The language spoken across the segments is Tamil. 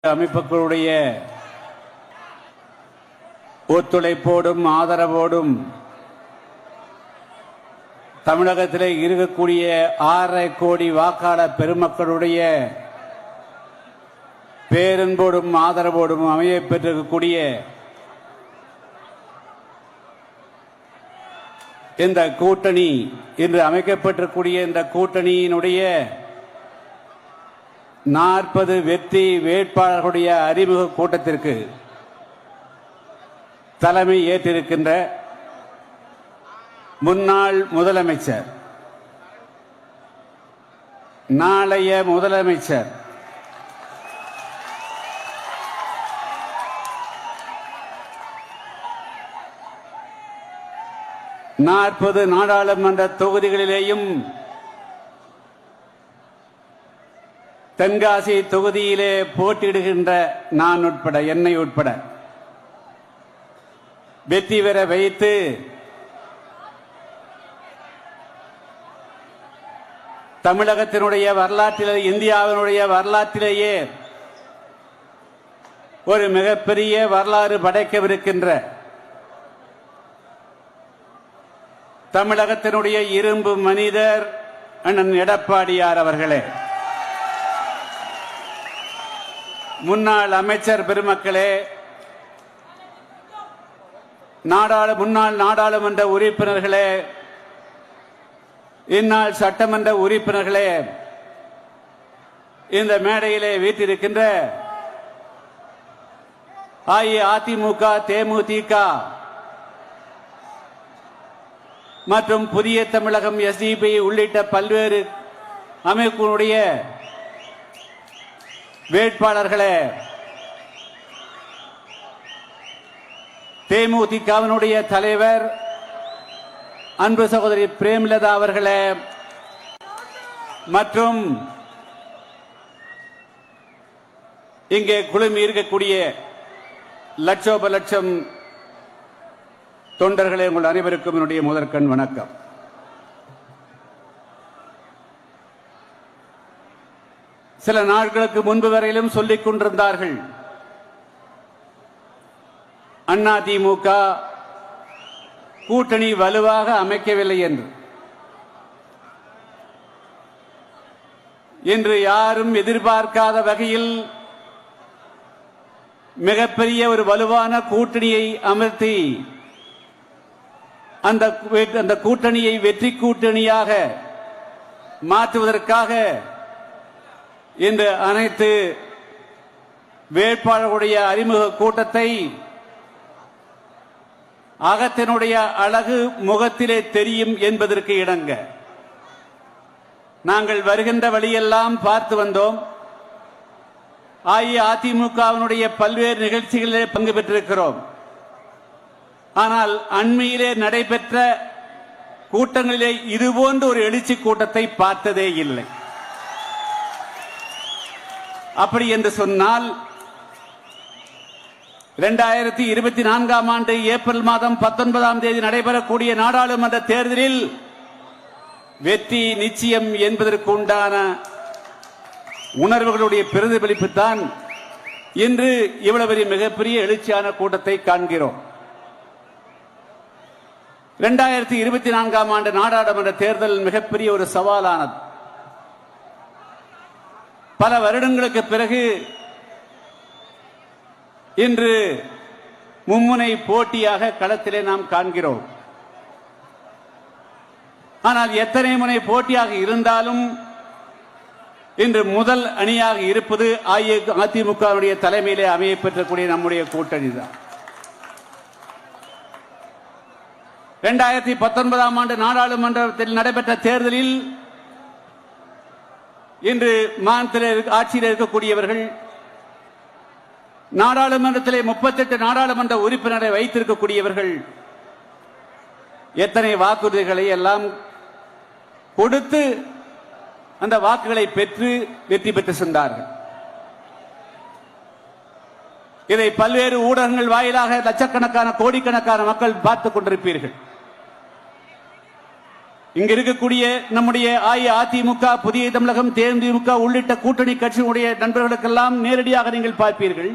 அமைப்புகளுடைய ஒத்துழைப்போடும் ஆதரவோடும் தமிழகத்திலே இருக்கக்கூடிய 6.5 கோடி வாக்காளர் பெருமக்களுடைய பேரன்போடும் ஆதரவோடும் அமையப் பெற்றிருக்கக்கூடிய இந்த கூட்டணி இன்று அமைக்கப்பட்டிருக்கூடிய இந்த கூட்டணியினுடைய 40 வெற்றி வேட்பாளர்களுடைய அறிமுக கூட்டத்திற்கு தலைமை ஏற்றிருக்கின்ற முன்னாள் முதலமைச்சர், நாளைய முதலமைச்சர், நாற்பது நாடாளுமன்ற தொகுதிகளிலேயும் தென்காசி தொகுதியிலே போட்டியிடுகின்ற நான் உட்பட, என்னை உட்பட வெற்றி பெற வைத்து தமிழகத்தினுடைய வரலாற்றிலே, இந்தியாவினுடைய வரலாற்றிலேயே ஒரு மிகப்பெரிய வரலாறு படைக்கவிருக்கின்ற தமிழகத்தினுடைய இரும்பு மனிதர் அண்ணன் எடப்பாடியார் அவர்களே, முன்னாள் அமைச்சர் பெருமக்களே, முன்னாள் நாடாளுமன்ற உறுப்பினர்களே, இந்நாள் சட்டமன்ற உறுப்பினர்களே, இந்த மேடையிலே வீற்றிருக்கின்ற அஇஅதிமுக, தேமுதிக மற்றும் புதிய தமிழகம், எஸ்டிபி உள்ளிட்ட பல்வேறு அமைப்புகளுடைய வேட்பாளர்களே, தேமுதிகவினுடைய தலைவர் அன்பு சகோதரி பிரேமலதா அவர்களே, மற்றும் இங்கே குழுமி இருக்கக்கூடிய லட்சோப லட்சம் தொண்டர்களே, உங்கள் அனைவருக்கும் என்னுடைய முதற்கண் வணக்கம். சில நாட்களுக்கு முன்பு வரையிலும் சொல்லிக் கொண்டிருந்தார்கள், அதிமுக கூட்டணி வலுவாக அமைக்கவில்லை என்று. இன்று யாரும் எதிர்பார்க்காத வகையில் மிகப்பெரிய ஒரு வலுவான கூட்டணியை அமர்த்தி அந்த கூட்டணியை வெற்றி கூட்டணியாக மாற்றுவதற்காக இன்று அனைத்து வேட்பாளர்களுடைய அறிமுக கூட்டத்தை அகத்தினுடைய அழகு முகத்திலே தெரியும் என்பதற்கு இணங்க நாங்கள் வருகின்ற வழியெல்லாம் பார்த்து வந்தோம். அஇஅதிமுகவினுடைய பல்வேறு நிகழ்ச்சிகளிலே பங்கு பெற்றிருக்கிறோம். ஆனால் அண்மையிலே நடைபெற்ற கூட்டங்களிலே இதுபோன்ற ஒரு எழுச்சி கூட்டத்தை பார்த்ததே இல்லை. அப்படி என்று சொன்னால் 2024ஆம் ஆண்டு ஏப்ரல் மாதம் 19ஆம் தேதி நடைபெறக்கூடிய நாடாளுமன்ற தேர்தலில் வெற்றி நிச்சயம் என்பதற்கு உண்டான உணர்வுகளுடைய பிரதிபலிப்பு தான் இன்று இவ்வளவு மிகப்பெரிய எழுச்சியான கூட்டத்தை காண்கிறோம். 2024ஆம் ஆண்டு நாடாளுமன்ற தேர்தல் மிகப்பெரிய ஒரு சவாலானது. பல வருடங்களுக்கு பிறகு இன்று மும்முனை போட்டியாக களத்திலே நாம் காண்கிறோம். ஆனால் எத்தனை முனை போட்டியாக இருந்தாலும் இன்று முதல் அணியாக இருப்பது அஇஅதிமுகவுடைய தலைமையிலே அமைய பெற்றக்கூடிய நம்முடைய கூட்டணி தான். 2019ஆம் ஆண்டு நாடாளுமன்றத்தில் நடைபெற்ற தேர்தலில் இன்று மாநிலத்தில் ஆட்சியில் இருக்கக்கூடியவர்கள் நாடாளுமன்றத்திலே 38 நாடாளுமன்ற உறுப்பினரை வைத்திருக்கக்கூடியவர்கள் எத்தனை வாக்குறுதிகளை எல்லாம் கொடுத்து அந்த வாக்குகளை பெற்று வெற்றி பெற்று சென்றார்கள். இதை பல்வேறு ஊடகங்கள் வாயிலாக லட்சக்கணக்கான கோடிக்கணக்கான மக்கள் பார்த்துக் கொண்டிருப்பீர்கள். இங்க இருக்கக்கூடிய நம்முடைய அஇஅதிமுக, புதிய தமிழகம், தேமுதிக உள்ளிட்ட கூட்டணி கட்சியினுடைய நண்பர்களுக்கெல்லாம் நேரடியாக நீங்கள் பார்ப்பீர்கள்.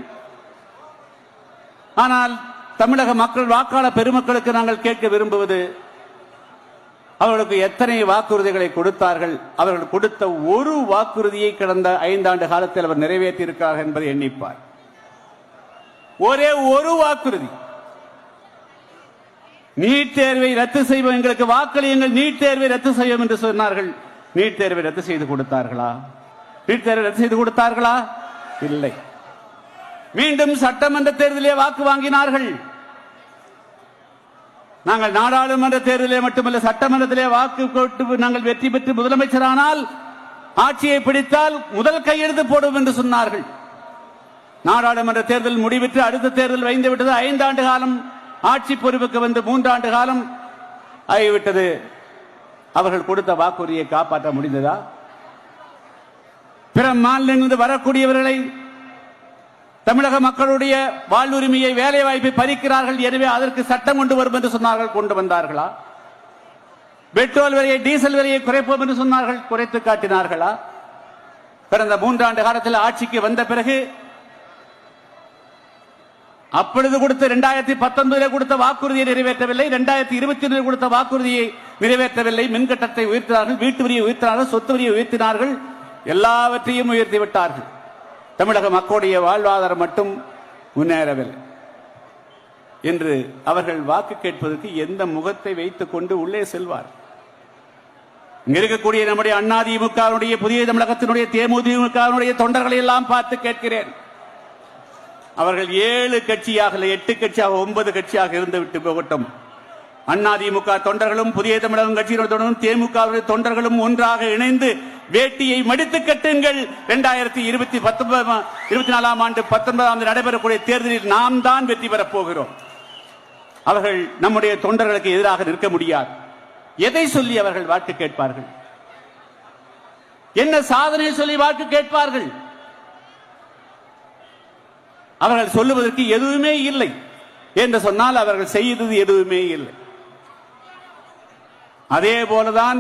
ஆனால் தமிழக மக்கள், வாக்காளர் பெருமக்களுக்கு நாங்கள் கேட்க விரும்புவது, அவர்களுக்கு எத்தனை வாக்குறுதிகளை கொடுத்தார்கள்? அவர்கள் கொடுத்த ஒரு வாக்குறுதியை கடந்த 5 ஆண்டு காலத்தில் அவர் நிறைவேற்றியிருக்கிறார் என்பதை எண்ணிப்பார். ஒரே ஒரு வாக்குறுதி. நீட் தேர்வை ரத்து செய்வோம், எங்களுக்கு வாக்களியுங்கள், நீட் தேர்வை ரத்து செய்வோம் என்று சொன்னார்கள். நீட் தேர்வை ரத்து செய்து கொடுத்தார்களா? நீட் தேர்வை ரத்து செய்து கொடுத்தார்களா? இல்லை. மீண்டும் சட்டமன்ற தேர்தலிலே வாக்கு வாங்கினார்கள். நாங்கள் நாடாளுமன்ற தேர்தலிலே மட்டுமல்ல, சட்டமன்றத்திலே வாக்கு போட்டு நாங்கள் வெற்றி பெற்று முதலமைச்சரானால், ஆட்சியை பிடித்தால் முதல் கையெழுத்து போடுவோம் என்று சொன்னார்கள். நாடாளுமன்ற தேர்தல் முடிவிட்டு அடுத்த தேர்தல் வைந்து விட்டது. 5 ஆண்டு காலம் ஆட்சி பொறுப்புக்கு வந்து 3 ஆண்டு காலம் ஆகிவிட்டது. அவர்கள் கொடுத்த வாக்குறுதியை காப்பாற்ற முடிந்ததா? பிற மாநிலங்களிலிருந்து வரக்கூடியவர்களை, தமிழக மக்களுடைய வாழ்வுரிமையை, வேலை வாய்ப்பை பறிக்கிறார்கள், எனவே அதற்கு சட்டம் கொண்டு வரும் என்று சொன்னார்கள், கொண்டு வந்தார்களா? பெட்ரோல் விலையை, டீசல் விலையை குறைப்போம் என்று சொன்னார்கள், குறைத்து காட்டினார்களா? கடந்த 3 ஆண்டு காலத்தில் ஆட்சிக்கு வந்த பிறகு அப்பொழுது கொடுத்த 2019 கொடுத்த வாக்குறுதியை நிறைவேற்றவில்லை, 2021 கொடுத்த வாக்குறுதியை நிறைவேற்றவில்லை. மின்கட்டத்தை உயர்த்தினார்கள், வீட்டு வரியை உயர்த்தினார்கள், சொத்து வரியை உயர்த்தினார்கள், எல்லாவற்றையும் உயர்த்தி விட்டார்கள். தமிழக மக்களுடைய வாழ்வாதாரம் மட்டும் முன்னேறவில்லை. என்று அவர்கள் வாக்கு கேட்பதற்கு எந்த முகத்தை வைத்துக் கொண்டு உள்ளே செல்வார்? இங்க இருக்கக்கூடிய நம்முடைய அதிமுக, புதிய தமிழகத்தினுடைய, தேமுதிக தொண்டர்களை எல்லாம் பார்த்து கேட்கிறேன். அவர்கள் 7 கட்சியாக, 8 கட்சியாக, 9 கட்சியாக இருந்துவிட்டு போகட்டும். அதிமுக தொண்டர்களும், புதிய தமிழகம் கட்சியினரும், தேமுக தொண்டர்களும் ஒன்றாக இணைந்து வேட்டியை மடித்து கட்டுங்கள். 2024 ஆண்டு 19 நடைபெறக்கூடிய தேர்தலில் நாம் தான் வெற்றி பெறப் போகிறோம். அவர்கள் நம்முடைய தொண்டர்களுக்கு எதிராக நிற்க முடியாது. எதை சொல்லி அவர்கள் வாக்கு கேட்பார்கள்? என்ன சாதனை சொல்லி வாக்கு கேட்பார்கள்? அவர்கள் சொல்லுவதற்கு எதுவுமே இல்லை என்று சொன்னால் அவர்கள் செய்தது எதுவுமே இல்லை. அதே போலதான்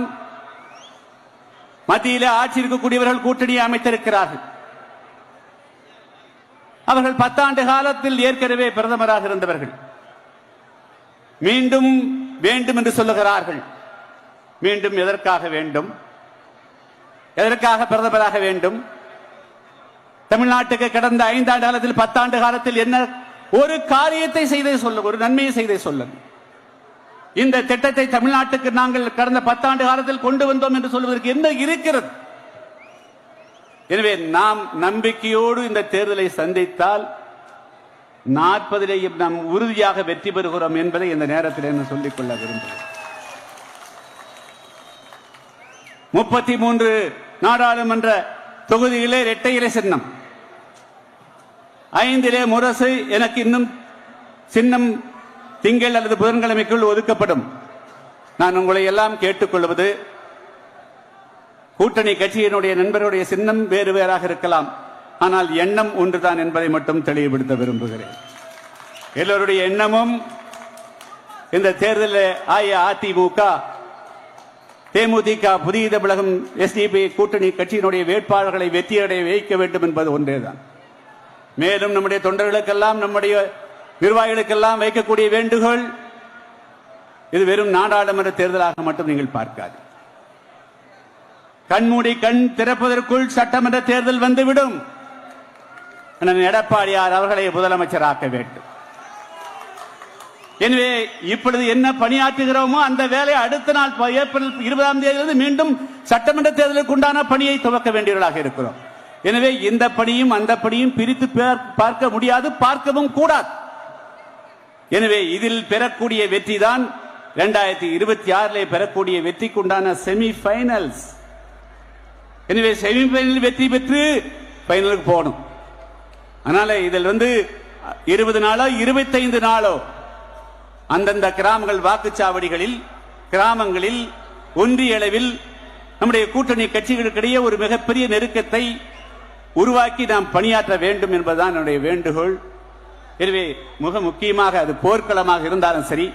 மத்தியிலே ஆட்சி இருக்கக்கூடியவர்கள் கூட்டணியை அமைத்திருக்கிறார்கள். அவர்கள் 10 ஆண்டு காலத்தில் ஏற்கனவே பிரதமராக இருந்தவர்கள். மீண்டும் வேண்டும் என்று சொல்லுகிறார்கள். மீண்டும் எதற்காக வேண்டும்? எதற்காக பிரதமராக வேண்டும்? தமிழ்நாட்டுக்கு கடந்த 5 ஆண்டு காலத்தில், 10 ஆண்டு காலத்தில் என்ன ஒரு காரியத்தை செய்தே சொல்லுங்க, ஒரு நன்மையை செய்தே சொல்லுங்க. இந்த திட்டத்தை தமிழ்நாட்டுக்கு நாங்கள் கடந்த 10 ஆண்டு காலத்தில் கொண்டு வந்தோம் என்று சொல்வதற்கு என்ன இருக்கிறது? எனவே நாம் நம்பிக்கையோடு இந்த தேர்தலை சந்தித்தால் 40 நாம் உறுதியாக வெற்றி பெறுகிறோம் என்பதை இந்த நேரத்தில் என்ன சொல்லிக்கொள்ள விரும்புகிறேன். 33 நாடாளுமன்ற தொகுதியிலே இரட்டை இலை சின்னம், 5 முரசு. எனக்கு இன்னும் சின்னம் திங்கள் அல்லது புதன்கிழமைக்குள் ஒதுக்கப்படும். நான் உங்களை எல்லாம் கேட்டுக்கொள்வது, கூட்டணி கட்சியினுடைய நண்பர்களுடைய சின்னம் வேறு வேறாக இருக்கலாம், ஆனால் எண்ணம் ஒன்றுதான் என்பதை மட்டும் தெளிவுபடுத்த விரும்புகிறேன். எல்லோருடைய எண்ணமும் இந்த தேர்தலில் அஇஅதிமுக, தேமுதிக, புதிய தமிழகம், SDP கூட்டணி கட்சியினுடைய வேட்பாளர்களை வெற்றியடைய வைக்க வேண்டும் என்பது ஒன்றேதான். மேலும் நம்முடைய தொண்டர்களுக்கெல்லாம், நம்முடைய நிர்வாகிகளுக்கெல்லாம் வைக்கக்கூடிய வேண்டுகோள், இது வெறும் நாடாளுமன்ற தேர்தலாக மட்டும் நீங்கள் பார்க்காது. கண்மூடி கண் திறப்பதற்குள் சட்டமன்ற தேர்தல் வந்துவிடும். எடப்பாடியார் அவர்களை முதலமைச்சராக்க வேண்டும். எனவே இப்பொழுது என்ன பணியாற்றுகிறோமோ அந்த வேலை அடுத்த நாள் ஏப்ரல் 20ஆம் தேதியிலிருந்து மீண்டும் சட்டமன்ற தேர்தலுக்கு உண்டான பணியை துவக்க வேண்டியவர்களாக இருக்கிறோம். எனவே இந்த பணியும் அந்த பணியும் பிரித்து பார்க்க முடியாது, பார்க்கவும் கூடாது. எனவே இதில் பெறக்கூடிய வெற்றி தான் 2026 பெறக்கூடிய வெற்றிக்கு உண்டான செமி பைனல்ஸ். எனவே செமி பைனல் வெற்றி பெற்று பைனலுக்கு போகணும். அதனால இதில் 20 நாளோ 25 நாளோ அந்தந்த கிராமங்கள், வாக்குச்சாவடிகளில், கிராமங்களில், ஒன்றிய அளவில் நம்முடைய கூட்டணி கட்சிகளுக்கிடையே ஒரு மிகப்பெரிய நெருக்கத்தை உருவாக்கி நாம் பணியாற்ற வேண்டும் என்பதுதான் என்னுடைய வேண்டுகோள். எனவே மிக முக்கியமாக அது போர்க்களமாக இருந்தாலும் சரி,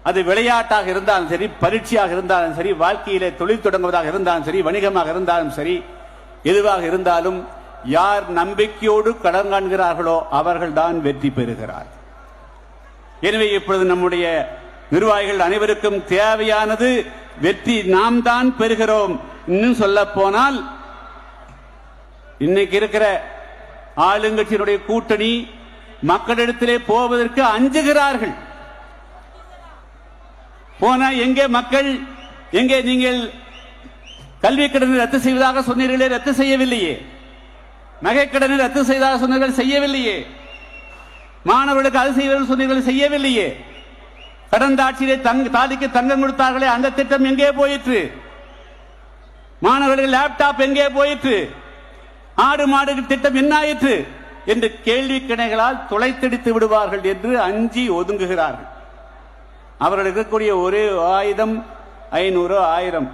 அது விளையாட்டாக இருந்தாலும் சரி, பரீட்சையாக இருந்தாலும் சரி, வாழ்க்கையிலே தொழில் தொடங்குவதாக இருந்தாலும் சரி, வணிகமாக இருந்தாலும் சரி, எதுவாக இருந்தாலும் யார் நம்பிக்கையோடு கடன் காண்கிறார்களோ அவர்கள்தான் வெற்றி பெறுகிறார். எனவே இப்பொழுது நம்முடைய நிர்வாகிகள் அனைவருக்கும் தேவையானது வெற்றி நாம் தான் பெறுகிறோம். இன்னும் சொல்ல போனால் இன்னைக்கு இருக்கிற ஆளுங்கட்சியினுடைய கூட்டணி மக்களிடத்திலே போவதற்கு அஞ்சுகிறார்கள். போனா எங்கே மக்கள், எங்கே நீங்கள் கல்வி கடனை ரத்து செய்வதாக சொன்னீர்களே, ரத்து செய்யவில்லையே. நகை கடனை ரத்து செய்வதாக சொன்னீர்கள், செய்யவில்லையே. மாணவர்களுக்கு அது செய்வர்கள் சொன்னீர்கள், செய்யவில்லையே. கடந்த ஆட்சியிலே தாலிக்கு தங்கம் கொடுத்தார்களே, அந்த திட்டம் எங்கே போயிற்று? மாணவர்களுக்கு லேப்டாப் எங்கே போயிற்று? ஆடு மாடு திட்டம் என்ன ஆயிற்று என்று கேள்வி கிணைகளால் துளைத்தடித்து விடுவார்கள் என்று அஞ்சி ஒதுங்குகிறார்கள். அவர்கள் இருக்கக்கூடிய ஒரே ஆயுதம் 500 1000,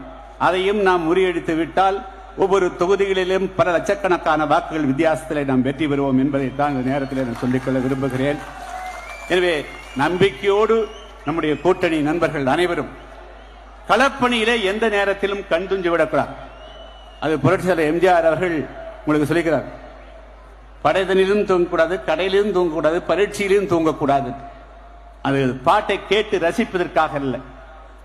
அதையும் நாம் முறியடித்து விட்டால் ஒவ்வொரு தொகுதிகளிலும் பல லட்சக்கணக்கான வாக்குகள் வித்தியாசத்தில் நாம் வெற்றி பெறுவோம் என்பதைத்தான் இந்த நேரத்தில் நான் சொல்லிக்கொள்ள விரும்புகிறேன். எனவே நம்பிக்கையோடு நம்முடைய கூட்டணி நண்பர்கள் அனைவரும் களப்பணியிலே எந்த நேரத்திலும் கண் துஞ்சி விடக்கூடாது. அது புரட்சியாளர் எம்ஜிஆர் அவர்கள் உங்களுக்கு சொல்லிக்கிறார். படைதனிலும் தூங்கக்கூடாது, கடையிலும் தூங்கக்கூடாது, பரீட்சையிலும் தூங்கக்கூடாது. அது பாட்டை கேட்டு ரசிப்பதற்காக அல்ல,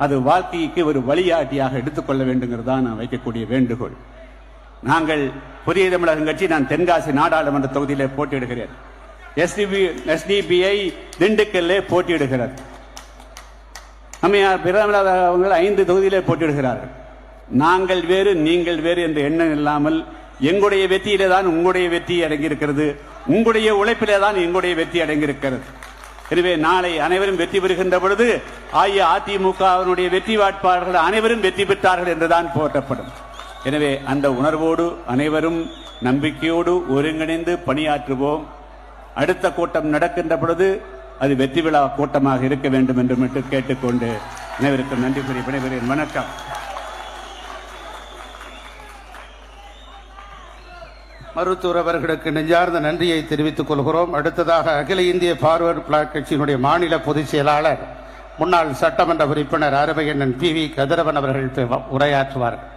அது வாழ்க்கைக்கு ஒரு வழிகாட்டியாக எடுத்துக்கொள்ள வேண்டுங்கிறது தான் நான் வைக்கக்கூடிய வேண்டுகோள். நாங்கள் புதிய தமிழகம் கட்சி, நான் தென்காசி நாடாளுமன்ற தொகுதியிலே போட்டியிடுகிறேன். SDPI திண்டுக்கல்லே போட்டியிடுகிறார். அம்மையார் பிரேமலதா அவர்கள் 5 தொகுதியிலே போட்டியிடுகிறார்கள். நாங்கள் வேறு நீங்கள் வேறு என்ற எண்ணம் இல்லாமல் எங்களுடைய வெற்றியிலே தான் உங்களுடைய வெற்றி அடங்கியிருக்கிறது, உங்களுடைய உழைப்பிலே தான் எங்களுடைய வெற்றி அடங்கியிருக்கிறது. எனவே நாளை அனைவரும் வெற்றி பெறுகின்ற பொழுது அஇஅதிமுகவினுடைய வெற்றி வேட்பாளர்கள் அனைவரும் வெற்றி பெற்றார்கள் என்றுதான் போற்றப்படும். எனவே அந்த உணர்வோடு அனைவரும் நம்பிக்கையோடு ஒருங்கிணைந்து பணியாற்றுவோம். அடுத்த கூட்டம் நடக்கின்ற பொழுது அது வெற்றி விழா கூட்டமாக இருக்க வேண்டும் என்று மட்டும் கேட்டுக்கொண்டு அனைவருக்கும் நன்றி கூறி விடைபெறுகிறேன். வணக்கம். மருத்துவர் அவர்களுக்கு நெஞ்சார்ந்த நன்றியை தெரிவித்துக் கொள்கிறோம். அடுத்ததாக அகில இந்திய பார்வர்டு பிளாக் கட்சியினுடைய மாநில பொதுச் செயலாளர் முன்னாள் சட்டமன்ற உறுப்பினர் அருமையண்ணன் PV கதிரவன் அவர்கள் உரையாற்றுவார்கள்.